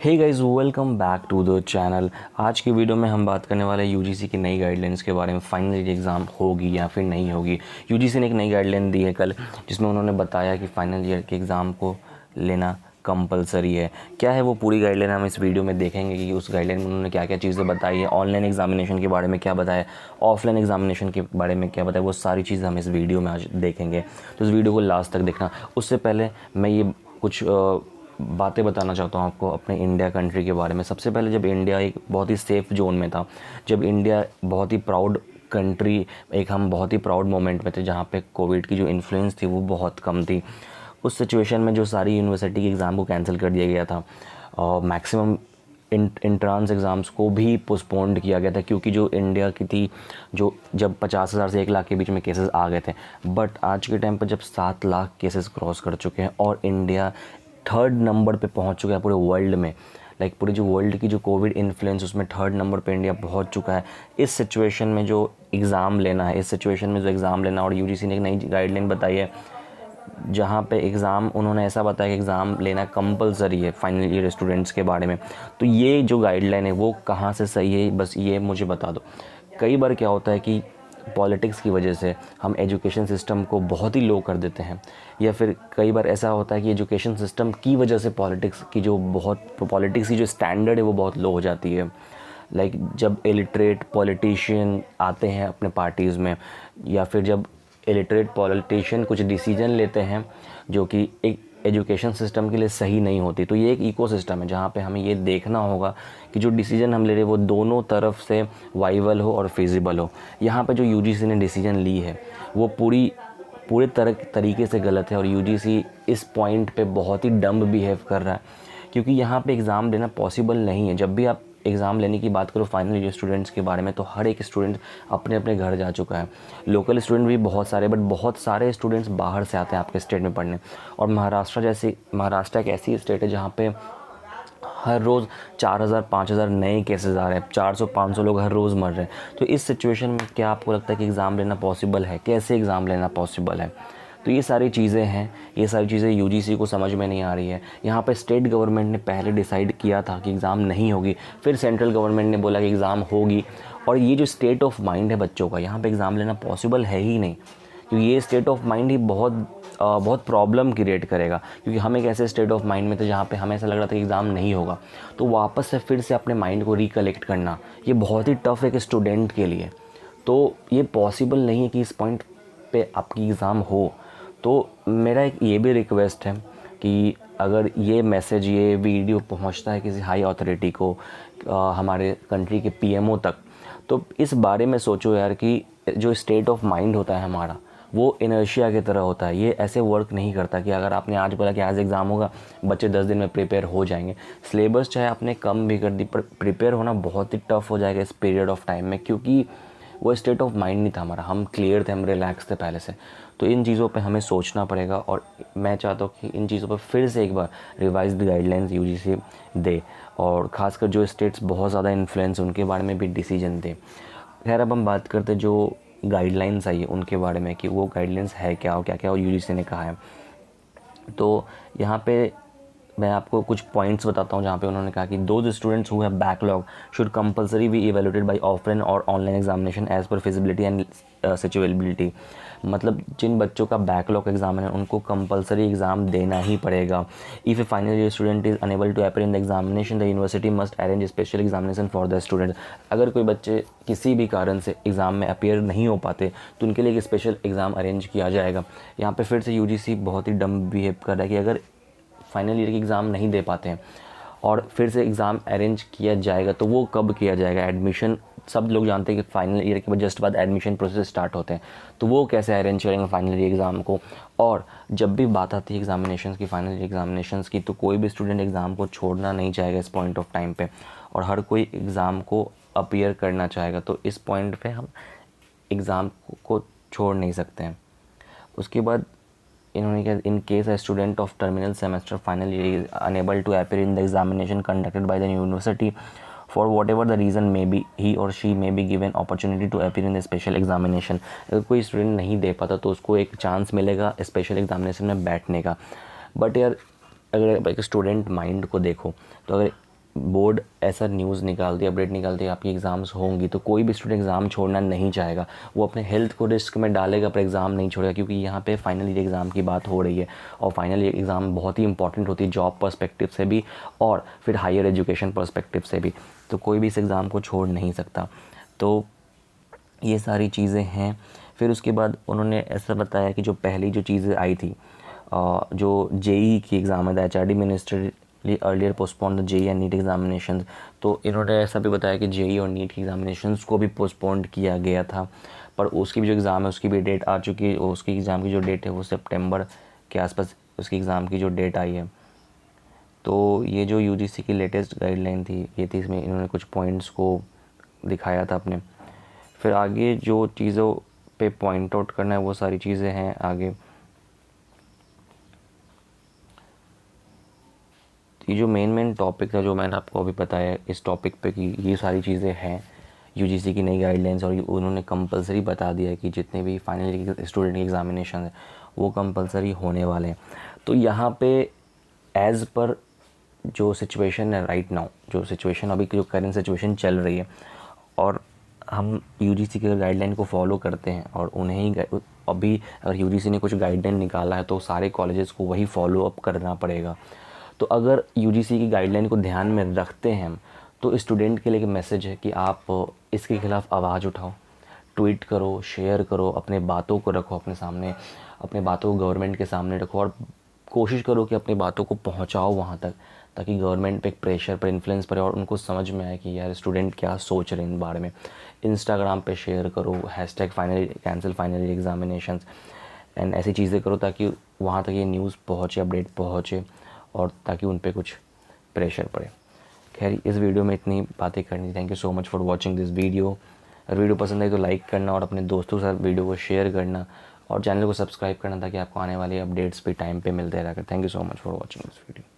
Hey guys, welcome back to the channel. आज की video में हम बात करने वाले हैं यूजीसी की नई गाइडलाइंस के बारे में। फाइनल ईयर एग्ज़ाम होगी या फिर नहीं होगी। यूजीसी ने एक नई गाइडलाइन दी है कल, जिसमें उन्होंने बताया कि फ़ाइनल ईयर के एग्ज़ाम को लेना कंपलसरी है। क्या है वो पूरी गाइडलाइन, हम इस वीडियो में देखेंगे कि उस गाइडलाइन में उन्होंने क्या क्या चीज़ें बताई है, ऑनलाइन एग्जामिनेशन के बारे में क्या बताया, ऑफलाइन एग्जामिनेशन के बारे में क्या बताया, वो सारी चीज़ें हम इस वीडियो में आज देखेंगे। तो इस वीडियो को लास्ट तक देखना। उससे पहले मैं ये कुछ बातें बताना चाहता हूँ आपको अपने इंडिया कंट्री के बारे में। सबसे पहले, जब इंडिया एक बहुत ही सेफ़ जोन में था, जब इंडिया बहुत ही प्राउड कंट्री, एक हम बहुत ही प्राउड मोमेंट में थे जहाँ पे कोविड की जो इन्फ्लुएंस थी वो बहुत कम थी, उस सिचुएशन में जो सारी यूनिवर्सिटी के एग्ज़ाम को कैंसिल कर दिया गया था और मैक्सिमम इंट्रांस एग्ज़ाम्स को भी पोस्टपोन्ड किया गया था, क्योंकि जो इंडिया की थी, जो जब 50,000 से 1 लाख के बीच में केसेस आ गए थे। बट आज के टाइम पर जब 7 लाख केसेस क्रॉस कर चुके हैं और इंडिया 3rd नंबर पे पहुंच चुका है पूरे वर्ल्ड में, लाइक पूरे जो वर्ल्ड की जो कोविड इन्फ्लुएंस, उसमें 3rd नंबर पे इंडिया पहुंच चुका है। इस सिचुएशन में जो एग्ज़ाम लेना है, और यूजीसी ने एक नई गाइडलाइन बताई है जहाँ पे एग्ज़ाम, उन्होंने ऐसा बताया कि एग्ज़ाम लेना कंपलसरी है फाइनल ईयर स्टूडेंट्स के बारे में। तो ये जो गाइडलाइन है वो कहाँ से सही है, बस ये मुझे बता दो। कई बार क्या होता है कि पॉलिटिक्स की वजह से हम एजुकेशन सिस्टम को बहुत ही लो कर देते हैं, या फिर कई बार ऐसा होता है कि एजुकेशन सिस्टम की वजह से पॉलिटिक्स की जो स्टैंडर्ड है वो बहुत लो हो जाती है। लाइक जब इलिटरेट पॉलिटिशियन आते हैं अपने पार्टीज़ में, या फिर जब इलिटरेट पॉलिटिशियन कुछ डिसीजन लेते हैं जो कि एक एजुकेशन सिस्टम के लिए सही नहीं होती, तो ये एक इकोसिस्टम है जहाँ पे हमें ये देखना होगा कि जो डिसीजन हम ले रहे हैं वो दोनों तरफ से वाइबल हो और फिजिबल हो। यहाँ पे जो यूजीसी ने डिसीजन ली है वो पूरे तरीके से गलत है, और यूजीसी इस पॉइंट पे बहुत ही डम्ब बिहेव कर रहा है, क्योंकि यहाँ पे एग्ज़ाम देना पॉसिबल नहीं है। जब भी आप एग्ज़ाम लेने की बात करो फाइनल ईयर स्टूडेंट्स के बारे में, तो हर एक स्टूडेंट अपने अपने घर जा चुका है। लोकल स्टूडेंट भी बहुत सारे, बट बहुत सारे स्टूडेंट्स बाहर से आते हैं आपके स्टेट में पढ़ने। और महाराष्ट्र एक ऐसी स्टेट है जहाँ पे हर रोज़ 4,000 5,000 नए केसेस आ रहे हैं, 400-500 लोग हर रोज़ मर रहे हैं। तो इस सिचुएशन में क्या आपको लगता है कि एग्ज़ाम लेना पॉसिबल है? कैसे एग्ज़ाम लेना पॉसिबल है? तो ये सारी चीज़ें हैं, ये सारी चीज़ें यूजीसी को समझ में नहीं आ रही है। यहाँ पे स्टेट गवर्नमेंट ने पहले डिसाइड किया था कि एग्ज़ाम नहीं होगी, फिर सेंट्रल गवर्नमेंट ने बोला कि एग्ज़ाम होगी। और ये जो स्टेट ऑफ माइंड है बच्चों का, यहाँ पे एग्ज़ाम लेना पॉसिबल है ही नहीं, क्योंकि ये स्टेट ऑफ माइंड ही बहुत प्रॉब्लम क्रिएट करेगा। क्योंकि हम एक ऐसे स्टेट ऑफ माइंड में थे जहाँ पे हमें ऐसा लग रहा था कि एग्ज़ाम नहीं होगा, तो वापस से फिर से अपने माइंड को रिकलेक्ट करना ये बहुत ही टफ़ है एक स्टूडेंट के लिए। तो ये पॉसिबल नहीं है कि इस पॉइंट पे आपकी एग्ज़ाम हो। तो मेरा एक ये भी रिक्वेस्ट है कि अगर ये मैसेज, ये वीडियो पहुंचता है किसी हाई अथॉरिटी को, हमारे कंट्री के पीएमओ तक, तो इस बारे में सोचो यार कि जो स्टेट ऑफ माइंड होता है हमारा, वो इनर्शिया की तरह होता है। ये ऐसे वर्क नहीं करता कि अगर आपने आज बोला कि आज एग्ज़ाम होगा, बच्चे 10 दिन में प्रिपेयर हो जाएंगे। सिलेबस चाहे आपने कम भी कर दी, पर प्रिपेयर होना बहुत ही टफ हो जाएगा इस पीरियड ऑफ टाइम में, क्योंकि वो स्टेट ऑफ माइंड नहीं था हमारा। हम क्लियर थे, हम रिलैक्स थे पहले से। तो इन चीज़ों पे हमें सोचना पड़ेगा, और मैं चाहता हूँ कि इन चीज़ों पर फिर से एक बार रिवाइज्ड गाइडलाइंस यूजीसी दे, और ख़ासकर जो स्टेट्स बहुत ज़्यादा इन्फ्लुएंस, उनके बारे में भी डिसीजन दे। खैर, अब हम बात करते जो गाइडलाइंस आई है उनके बारे में कि वो गाइडलाइंस है क्या और क्या क्या यूजीसी ने कहा है। तो यहाँ पे मैं आपको कुछ पॉइंट्स बताता हूँ जहाँ पे उन्होंने कहा कि those students who have backlog should compulsory be evaluated by offline और online examination as per feasibility and suitability. मतलब जिन बच्चों का बैकलॉग एग्जाम है उनको कंपलसरी एग्ज़ाम देना ही पड़ेगा। If a final year student is unable to appear in the examination, the university must arrange special examination for the student. अगर कोई बच्चे किसी भी कारण से एग्ज़ाम में अपीयर नहीं हो पाते तो उनके लिए एक स्पेशल एग्ज़ाम अरेंज किया जाएगा। यहाँ पे फिर से यूजीसी बहुत ही डम बिहेव कर रहा है कि अगर फाइनल ईयर की एग्ज़ाम नहीं दे पाते हैं और फिर से एग्ज़ाम अरेंज किया जाएगा, तो वो कब किया जाएगा? एडमिशन, सब लोग जानते हैं कि फाइनल ईयर के जस्ट बाद एडमिशन प्रोसेस स्टार्ट होते हैं, तो वो कैसे अरेंज करेंगे फाइनल ईयर एग्ज़ाम को? और जब भी बात आती है एग्जामिनेशंस की, फाइनल ईयर एग्जामिनेशंस की, तो कोई भी स्टूडेंट एग्ज़ाम को छोड़ना नहीं चाहेगा इस पॉइंट ऑफ टाइम पे, और हर कोई एग्ज़ाम को अपीयर करना चाहेगा। तो इस पॉइंट पे हम एग्ज़ाम को छोड़ नहीं सकते हैं। उसके बाद इन्होंने क्या, in case a student of terminal semester final year is unable to appear in the examination conducted by the university for whatever the reason may be, he और she may be given opportunity to appear in the special examination. अगर कोई student नहीं दे पाता तो उसको एक chance मिलेगा special examination में बैठने का। बट यार, अगर एक स्टूडेंट माइंड को देखो, तो अगर बोर्ड ऐसा न्यूज़ निकालती है, अपडेट निकालती है आपकी एग्ज़ाम्स होंगी, तो कोई भी स्टूडेंट एग्ज़ाम छोड़ना नहीं चाहेगा, वो अपने हेल्थ को रिस्क में डालेगा पर एग्ज़ाम नहीं छोड़ेगा, क्योंकि यहाँ पे फाइनल ईयर एग्ज़ाम की बात हो रही है और फाइनल ईयर एग्ज़ाम बहुत ही इंपॉर्टेंट होती है जॉब पर्सपेक्टिव से भी और फिर हायर एजुकेशन पर्सपेक्टिव से भी, तो कोई भी इस एग्ज़ाम को छोड़ नहीं सकता। तो ये सारी चीज़ें हैं। फिर उसके बाद उन्होंने ऐसा बताया कि जो पहली जो चीज़ें आई थी, जो जेई की एग्ज़ाम है, the HRD ministry earlier postpone the JEE and NEET examination, तो इन्होंने ऐसा भी बताया कि जेई और नीट की एग्जामिनेशंस को भी पोस्टपोन्ड किया गया था, पर उसकी भी जो एग्ज़ाम है उसकी भी डेट आ चुकी है, उसकी एग्ज़ाम की जो डेट है वो सितंबर के आसपास उसकी एग्ज़ाम की जो डेट आई है। तो ये जो यूजीसी की लेटेस्ट गाइडलाइन थी ये थी, इसमें इन्होंने कुछ पॉइंट्स को दिखाया था अपने। फिर आगे जो चीज़ों पे पॉइंट आउट करना है वो सारी चीज़ें हैं आगे। ये जो मेन टॉपिक था जो मैंने आपको अभी बताया इस टॉपिक पे कि ये सारी चीज़ें हैं यूजीसी की नई गाइडलाइंस, और उन्होंने कंपलसरी बता दिया है कि जितने भी फाइनल स्टूडेंट एग्जामिनेशन है वो कंपलसरी होने वाले हैं। तो यहाँ पे एज़ पर जो सिचुएशन है राइट नाउ, जो सिचुएशन अभी जो करंट सिचुएशन चल रही है, और हम यूजीसी के गाइडलाइन को फॉलो करते हैं और उन्हें ही अभी अगर यूजीसी ने कुछ गाइडलाइन निकाला है तो सारे कॉलेजेस को वही फॉलो अप करना पड़ेगा। तो अगर यूजीसी की गाइडलाइन को ध्यान में रखते हैं हम, तो स्टूडेंट के लिए एक मैसेज है कि आप इसके खिलाफ़ आवाज़ उठाओ, ट्वीट करो, शेयर करो, अपने बातों को रखो अपने सामने, अपने बातों को गवर्नमेंट के सामने रखो और कोशिश करो कि अपनी बातों को पहुंचाओ वहां तक, ताकि गवर्नमेंट पे एक प्रेशर पर इन्फ्लुएंस पड़े और उनको समझ में आए कि यार स्टूडेंट क्या सोच रहे हैं इन बारे में। इंस्टाग्राम पे शेयर करो hashtag final cancel final examinations and ऐसी चीज़ें करो ताकि वहाँ तक ये न्यूज़ पहुँचे, अपडेट पहुँचे और ताकि उन पे कुछ प्रेशर पड़े। खैर इस वीडियो में इतनी बातें करनी। Thank you so much for watching this video. अगर वीडियो पसंद आई तो लाइक करना और अपने दोस्तों के साथ वीडियो को शेयर करना और चैनल को सब्सक्राइब करना ताकि आपको आने वाले अपडेट्स भी टाइम पे मिलते रहेगा। Thank you so much for watching this video.